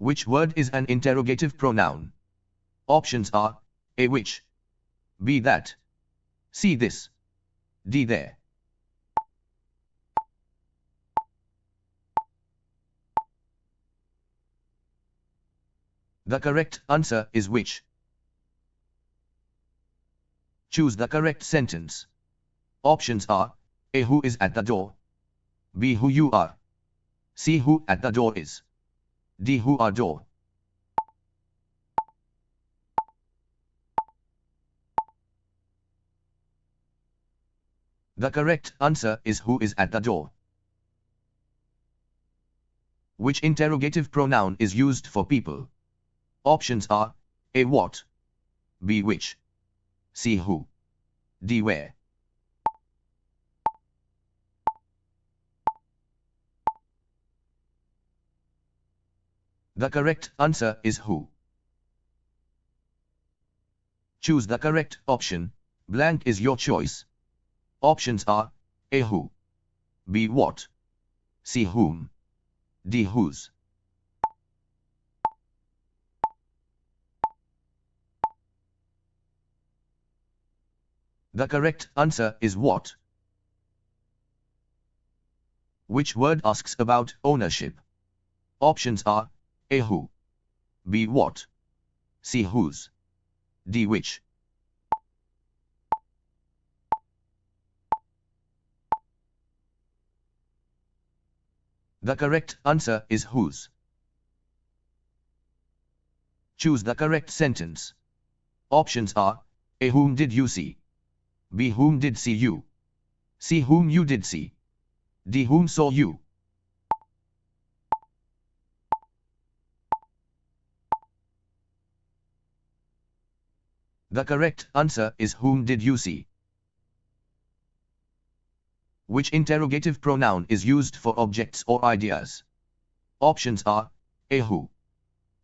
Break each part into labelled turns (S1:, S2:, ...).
S1: Which word is an interrogative pronoun? Options are A. Which, B. That, C. This, D. There. The correct answer is which. Choose the correct sentence. Options are A. Who is at the door, B. Who you are, C. Who at the door is, D. Who are door. The correct answer is who is at the door. Which interrogative pronoun is used for people? Options are A. What, B. Which, C. Who, D. Where. The correct answer is who. Choose the correct option. Blank is your choice. Options are A. Who, B. What, C. Whom, D. Whose. The correct answer is what. Which word asks about ownership? Options are A. Who, B. What, C. Whose, D. Which. The correct answer is whose. Choose the correct sentence. Options are A. Whom did you see, B. Whom did see you, C. Whom you did see, D. Whom saw you. The correct answer is whom did you see. Which interrogative pronoun is used for objects or ideas? Options are A. Who,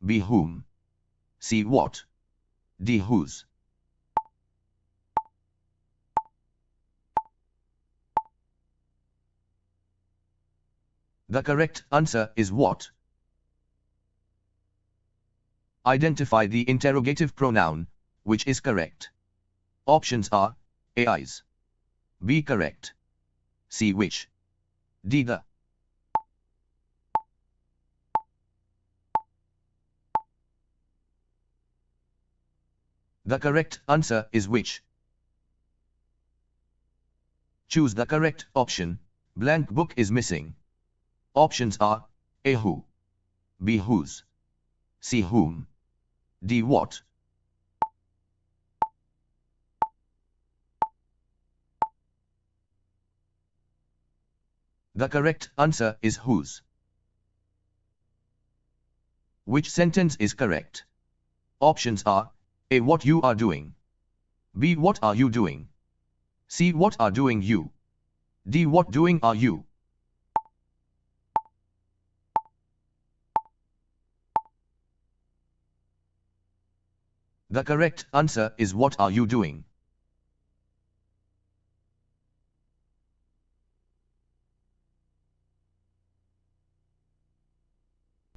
S1: B. Whom, C. What, D. Whose. The correct answer is what. Identify the interrogative pronoun, which is correct. Options are A. Is, B. Correct, C. Which, D. The. The correct answer is which. Choose the correct option. Blank book is missing. Options are A. Who, B. Whose, C. Whom, D. What. The correct answer is whose. Which sentence is correct? Options are A. What you are doing, B. What are you doing, C. What are doing you, D. What doing are you. The correct answer is what are you doing.